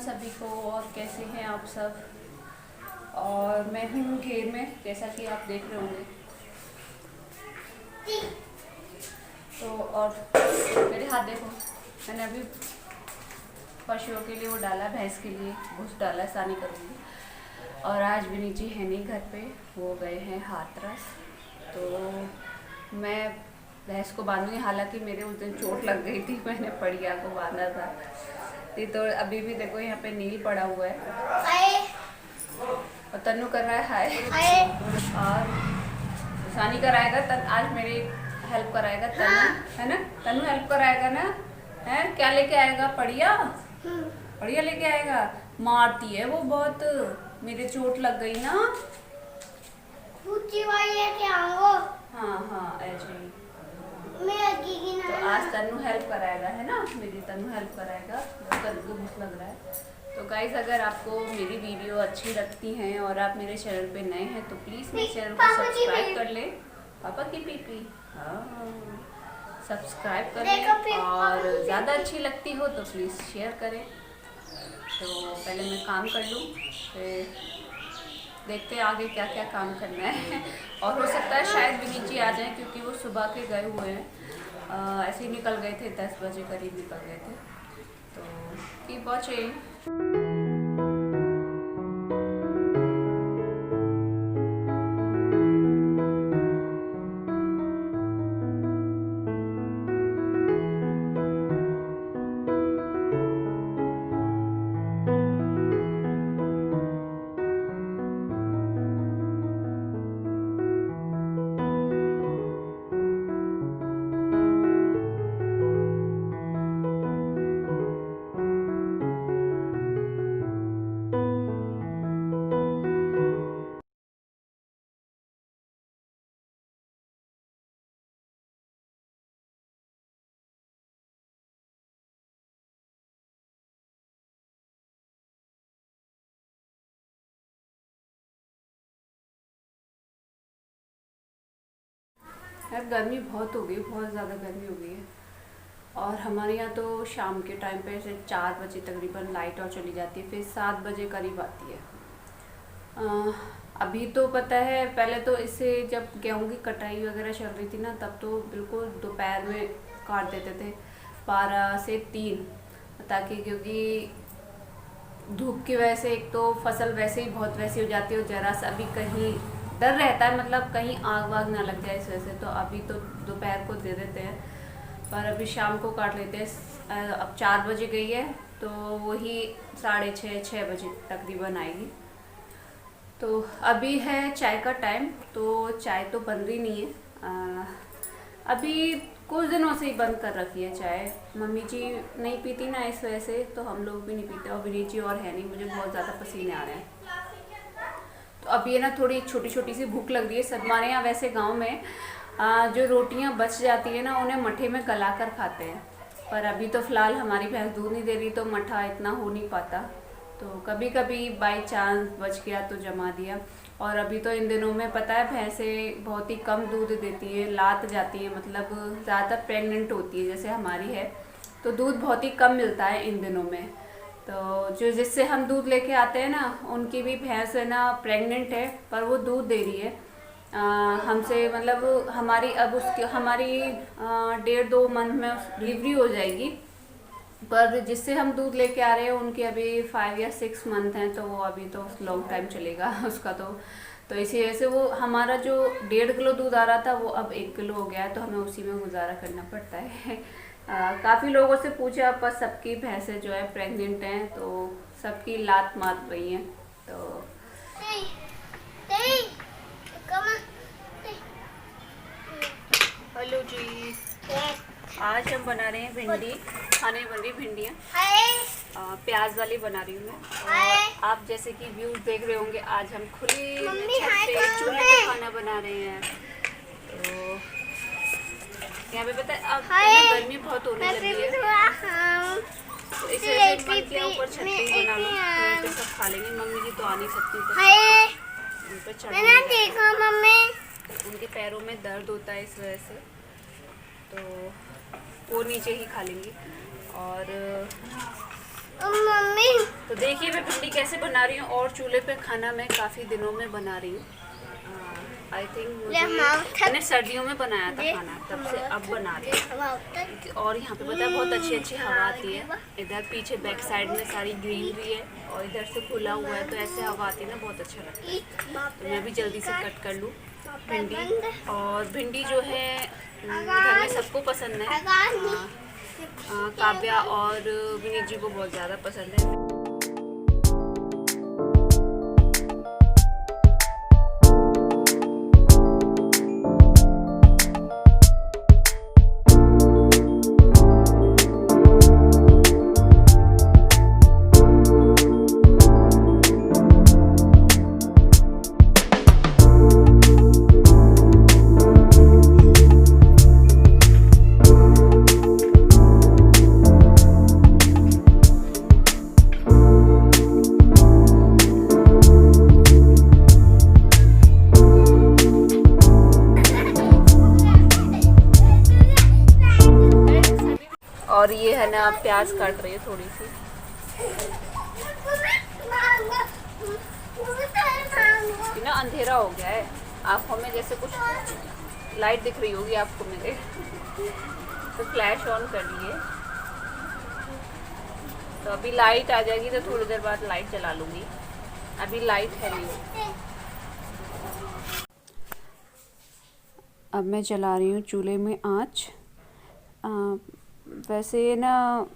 सभी को। और कैसे हैं आप सब। और मैं हूँ घेर में, जैसा कि आप देख रहे होंगे। तो और मेरे हाथ देखो, मैंने अभी पशुओं के लिए वो डाला, भैंस के लिए भूस डाला, सानी करूँगी। और आज विनीत जी है नहीं घर पे, वो गए हैं हाथरस। तो मैं भैंस को बांधूंगी। हालांकि मेरे उस दिन चोट लग गई थी, मैंने पड़िया को बांधा था। तो अभी भी देखो यहाँ पे नील पड़ा हुआ है और तन्नू कर रहा है हाय। और सानी कराएगा आज मेरी हेल्प कराएगा तन्नू, है ना। तन्नू हेल्प कराएगा ना, है। क्या लेके आएगा? पड़िया, पड़िया लेके आएगा। मारती है वो बहुत, मेरे चोट लग गई ना। हाँ हाँ ऐसे ही। तो आज तन्नू हेल्प कराएगा, है ना। मेरी तन्नू हेल्प कराएगा, तन्नू को भूख लग रहा है। तो गाइस, अगर आपको मेरी वीडियो अच्छी लगती हैं और आप मेरे चैनल पे नए हैं तो प्लीज़ मेरे चैनल को सब्सक्राइब कर लें। पापा की पीपी, हाँ, सब्सक्राइब कर लें। और ज़्यादा अच्छी लगती हो तो प्लीज़ शेयर करें। तो पहले मैं काम कर लूँ, फिर देखते हैं आगे क्या क्या काम करना है। और हो सकता है शायद विनीत जी आ जाएं, क्योंकि वो सुबह के गए हुए हैं। ऐसे ही निकल गए थे, 10 बजे करीब निकल गए थे। तो कीप वॉचिंग। यार गर्मी बहुत हो गई, बहुत ज़्यादा गर्मी हो गई है। और हमारे यहाँ तो शाम के टाइम पे से 4 बजे तकरीबन लाइट और चली जाती है, फिर 7 बजे करीब आती है। अभी तो पता है, पहले तो इससे जब गेहूँ की कटाई वगैरह चल रही थी ना, तब तो बिल्कुल दोपहर में काट देते थे 12 से 3, ताकि क्योंकि धूप की वजह से एक तो फसल वैसे ही बहुत वैसी हो जाती है, और जरा सा भी कहीं डर रहता है, मतलब कहीं आग वाग ना लग जाए इस वजह से। तो अभी तो दोपहर को दे देते हैं, पर अभी शाम को काट लेते हैं। अब 4 बजे गई है तो वही 6:30 बजे तकरीबन आएगी। तो अभी है चाय का टाइम, तो चाय तो बन रही नहीं है। अभी कुछ दिनों से ही बंद कर रखी है चाय। मम्मी जी नहीं पीती ना, इस वजह से तो हम लोग भी नहीं पीते। और विनीत जी और है नहीं, मुझे बहुत ज़्यादा पसीने आ रहे हैं। तो अब ये ना थोड़ी छोटी छोटी सी भूख लग रही है। सब हमारे यहाँ वैसे गांव में जो रोटियां बच जाती है ना, उन्हें मट्ठे में गला कर खाते हैं। पर अभी तो फ़िलहाल हमारी भैंस दूध नहीं दे रही, तो मट्ठा इतना हो नहीं पाता। तो कभी कभी बाई चांस बच गया तो जमा दिया। और अभी तो इन दिनों में पता है भैंसें बहुत ही कम दूध देती हैं, लात जाती हैं, मतलब ज़्यादा प्रेग्नेंट होती है जैसे हमारी है, तो दूध बहुत ही कम मिलता है इन दिनों में। तो जो जिससे हम दूध लेके आते हैं ना, उनकी भी भैंस है ना प्रेग्नेंट है, पर वो दूध दे रही है हमसे। मतलब हमारी अब उसकी हमारी 1.5-2 मंथ में डिलीवरी हो जाएगी। पर जिससे हम दूध लेके आ रहे हैं उनकी अभी 5 या 6 मंथ हैं, तो वो अभी तो लॉन्ग टाइम चलेगा उसका। तो इसी वजह से वो हमारा जो 1.5 किलो दूध आ रहा था वो अब 1 किलो हो गया है, तो हमें उसी में गुजारा करना पड़ता है। काफ़ी लोगों से पूछा, पर सबकी भैंसें जो है प्रेग्नेंट हैं, तो सबकी लात मार रही हैं। तो हेलो जी, आज हम बना रहे हैं भिंडी, खाने बन रही भिंडियाँ, प्याज वाली बना रही हूँ मैं। और आप जैसे कि व्यूज देख रहे होंगे, आज हम खुली छत पे चूल्हे पे खाना बना रहे हैं। तो यहाँ पे पता है अब गर्मी बहुत होने लगी है, तो इस वजह से मन किया ऊपर छत पे ही बना लो, यहीं पे सब खा लेंगे। मम्मी जी तो आ नहीं सकती, उन पर चढ़, उनके पैरों में दर्द होता है इस वजह से, तो वो नीचे ही खा लेंगी। और मम्मी तो देखिए मैं भिंडी कैसे बना रही हूँ, और चूल्हे पे खाना मैं काफ़ी दिनों में बना रही हूँ। आई थिंक मैंने सर्दियों में बनाया था खाना, तब से अब बना रही हूँ। और यहाँ पे पता है बहुत अच्छी अच्छी हवा आती है। इधर पीछे बैक साइड में सारी ग्रीनरी है और इधर से खुला हुआ है, तो ऐसे हवा आती है ना, बहुत अच्छा लगता है। तो मैं भी जल्दी से कट कर लूँ भिंडी। और भिंडी जो है घर में सबको पसंद है, काव्या और विनीत जी को बहुत ज़्यादा पसंद है। और ये है ना प्याज काट रही है थोड़ी सी। ना अंधेरा हो गया है, आँखों में जैसे कुछ लाइट दिख रही होगी आपको मेरे, तो फ्लैश ऑन कर लिए। तो अभी लाइट आ जाएगी तो थोड़ी देर बाद लाइट जला लूँगी, अभी लाइट है नहीं। अब मैं जला रही हूँ चूल्हे में आँच। वैसे ना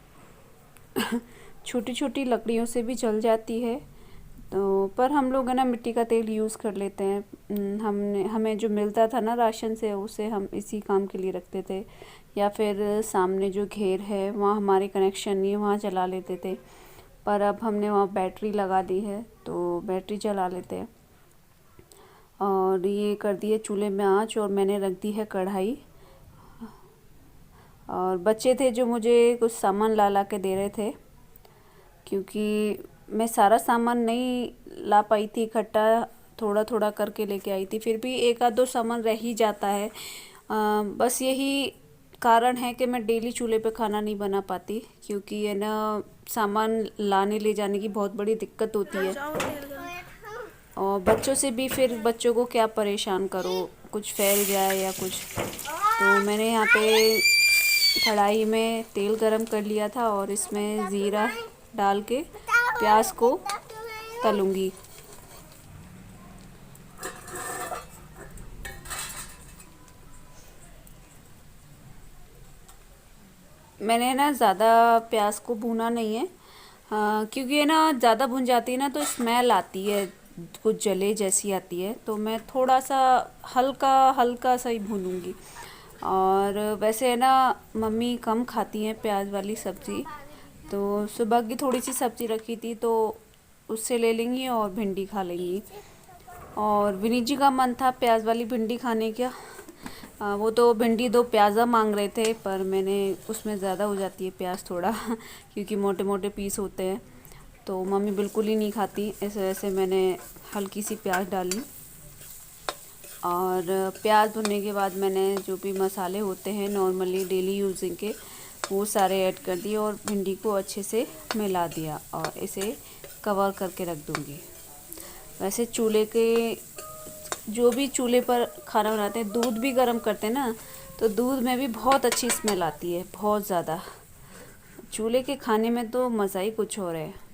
छोटी छोटी लकड़ियों से भी जल जाती है, तो पर हम लोग है ना मिट्टी का तेल यूज़ कर लेते हैं। हमें जो मिलता था ना राशन से, उसे हम इसी काम के लिए रखते थे, या फिर सामने जो घेर है वहाँ हमारे कनेक्शन नहीं है, वहाँ जला लेते थे। पर अब हमने वहाँ बैटरी लगा दी है, तो बैटरी जला लेते हैं। और ये कर दिए चूल्हे में आँच, और मैंने रख दी है कढ़ाई। और बच्चे थे जो मुझे कुछ सामान ला के दे रहे थे, क्योंकि मैं सारा सामान नहीं ला पाई थी इकट्ठा, थोड़ा थोड़ा करके लेके आई थी। फिर भी एक आध दो सामान रह ही जाता है। बस यही कारण है कि मैं डेली चूल्हे पे खाना नहीं बना पाती, क्योंकि ये ना सामान लाने ले जाने की बहुत बड़ी दिक्कत होती है। और बच्चों से भी फिर बच्चों को क्या परेशान करो, कुछ फैल जाए या कुछ। तो मैंने यहाँ पे कढ़ाई में तेल गरम कर लिया था, और इसमें ज़ीरा डाल के प्याज को तलूँगी। मैंने ना ज़्यादा प्याज को भूना नहीं है, क्योंकि ये ना ज़्यादा भुन जाती है ना तो स्मेल आती है, कुछ जले जैसी आती है। तो मैं थोड़ा सा हल्का हल्का सा ही भूनूँगी। और वैसे है ना मम्मी कम खाती हैं प्याज वाली सब्ज़ी, तो सुबह की थोड़ी सी सब्ज़ी रखी थी तो उससे ले लेंगी और भिंडी खा लेंगी। और विनीत जी का मन था प्याज वाली भिंडी खाने का, वो तो भिंडी 2 प्याज़ा मांग रहे थे, पर मैंने उसमें ज़्यादा हो जाती है प्याज थोड़ा क्योंकि मोटे मोटे पीस होते हैं, तो मम्मी बिल्कुल ही नहीं खाती। इस वजह से मैंने हल्की सी प्याज डाली। और प्याज भुनने के बाद मैंने जो भी मसाले होते हैं नॉर्मली डेली यूजिंग के, वो सारे ऐड कर दिए और भिंडी को अच्छे से मिला दिया, और इसे कवर करके रख दूँगी। वैसे चूल्हे के जो भी चूल्हे पर खाना बनाते हैं, दूध भी गर्म करते हैं ना, तो दूध में भी बहुत अच्छी स्मेल आती है, बहुत ज़्यादा। चूल्हे के खाने में तो मज़ा ही कुछ और है।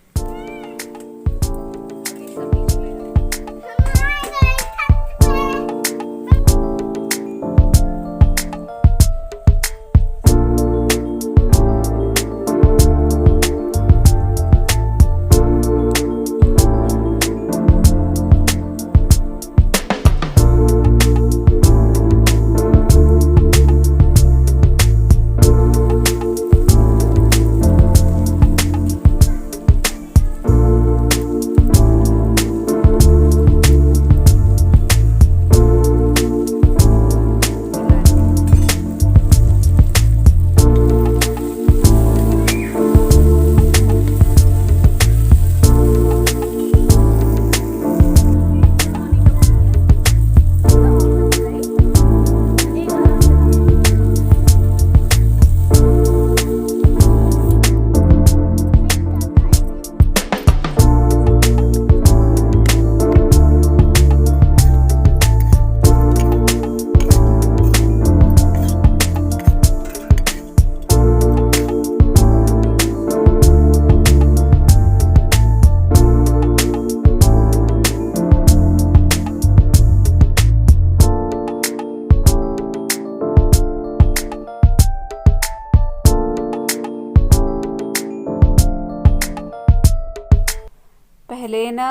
पहले ना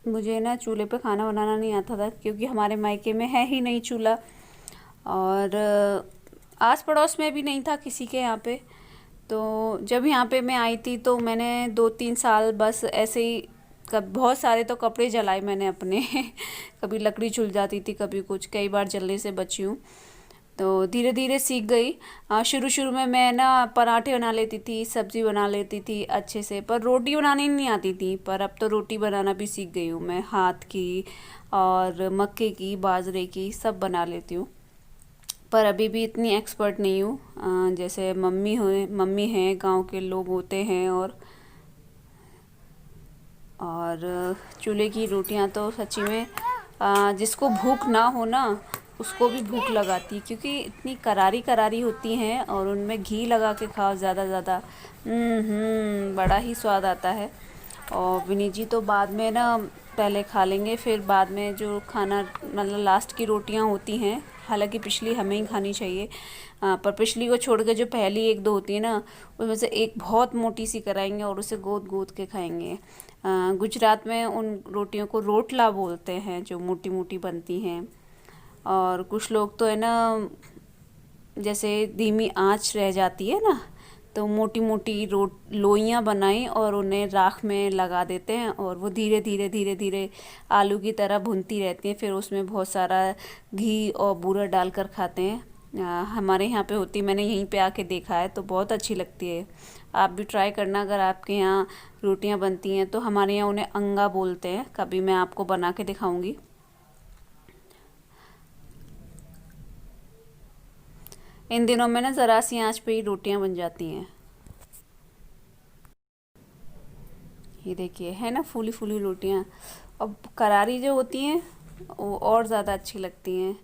मुझे ना चूल्हे पे खाना बनाना नहीं आता था, क्योंकि हमारे मायके में है ही नहीं चूल्हा, और आस पड़ोस में भी नहीं था किसी के यहाँ पे। तो जब यहाँ पे मैं आई थी तो मैंने 2-3 साल बस ऐसे ही, कब बहुत सारे तो कपड़े जलाए मैंने अपने कभी लकड़ी झुल जाती थी, कभी कुछ, कई बार जलने से बची हूँ। तो धीरे धीरे सीख गई। शुरू शुरू में मैं ना पराठे बना लेती थी, सब्ज़ी बना लेती थी अच्छे से, पर रोटी बनानी नहीं आती थी। पर अब तो रोटी बनाना भी सीख गई हूँ मैं, हाथ की और मक्के की, बाजरे की, सब बना लेती हूँ। पर अभी भी इतनी एक्सपर्ट नहीं हूँ, जैसे मम्मी हैं, गांव के लोग होते हैं। और चूल्हे की रोटियां तो सच्ची में जिसको भूख ना हो ना उसको भी भूख लगाती, क्योंकि इतनी करारी करारी होती हैं, और उनमें घी लगा के खाओ ज़्यादा ज़्यादा, बड़ा ही स्वाद आता है। और विनी जी तो बाद में ना पहले खा लेंगे, फिर बाद में जो खाना मतलब लास्ट की रोटियां होती हैं, हालांकि पिछली हमें ही खानी चाहिए, पर पिछली को छोड़ के जो पहली 1-2 होती है ना, उसमें से एक बहुत मोटी सी कराएंगे और उसे गोद गोद के खाएंगे। गुजरात में उन रोटियों को रोटला बोलते हैं, जो मोटी मोटी बनती हैं। और कुछ लोग तो है ना, जैसे धीमी आंच रह जाती है ना, तो मोटी मोटी लोइयाँ बनाई और उन्हें राख में लगा देते हैं, और वो धीरे धीरे धीरे धीरे आलू की तरह भुनती रहती हैं। फिर उसमें बहुत सारा घी और बूरा डालकर खाते हैं। हमारे यहाँ पे होती, मैंने यहीं पे आके देखा है, तो बहुत अच्छी लगती है। आप भी ट्राई करना, अगर आपके यहाँ रोटियाँ बनती हैं तो। हमारे यहाँ उन्हें अंगा बोलते हैं, कभी मैं आपको बना के दिखाऊंगी। इन दिनों में ना ज़रा सी आंच पे ही रोटियां बन जाती हैं। ये देखिए, है ना फूली फूली रोटियां। अब करारी जो होती हैं वो और ज़्यादा अच्छी लगती हैं।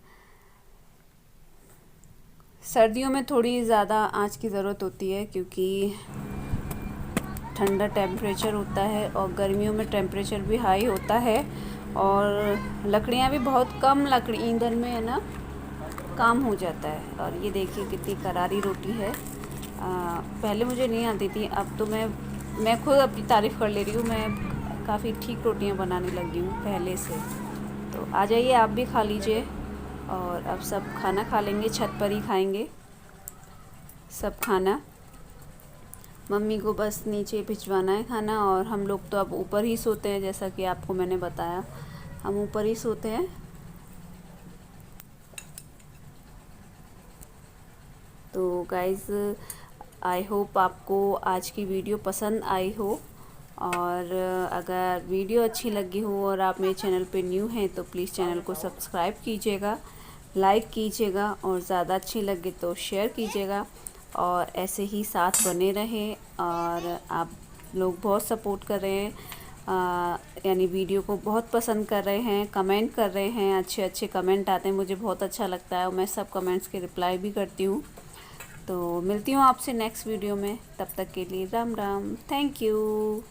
सर्दियों में थोड़ी ज़्यादा आंच की ज़रूरत होती है, क्योंकि ठंडा टेम्परेचर होता है, और गर्मियों में टेम्परेचर भी हाई होता है, और लकड़ियाँ भी बहुत कम, लकड़ी ईंधन में है ना काम हो जाता है। और ये देखिए कितनी करारी रोटी है। पहले मुझे नहीं आती थी, अब तो मैं खुद अपनी तारीफ़ कर ले रही हूँ, मैं काफ़ी ठीक रोटियाँ बनाने लगी हूँ पहले से। तो आ जाइए, आप भी खा लीजिए। और अब सब खाना खा लेंगे, छत पर ही खाएंगे सब खाना। मम्मी को बस नीचे भिजवाना है खाना, और हम लोग तो अब ऊपर ही सोते हैं, जैसा कि आपको मैंने बताया, हम ऊपर ही सोते हैं। तो गाइज़, आई होप आपको आज की वीडियो पसंद आई हो, और अगर वीडियो अच्छी लगी हो और आप मेरे चैनल पे न्यू हैं तो प्लीज़ चैनल को सब्सक्राइब कीजिएगा, लाइक कीजिएगा, और ज़्यादा अच्छी लगे तो शेयर कीजिएगा। और ऐसे ही साथ बने रहें। और आप लोग बहुत सपोर्ट कर रहे हैं, यानी वीडियो को बहुत पसंद कर रहे हैं, कमेंट कर रहे हैं, अच्छे अच्छे कमेंट आते हैं, मुझे बहुत अच्छा लगता है, और मैं सब कमेंट्स के रिप्लाई भी करती हूँ। तो मिलती हूँ आपसे नेक्स्ट वीडियो में, तब तक के लिए राम राम, थैंक यू।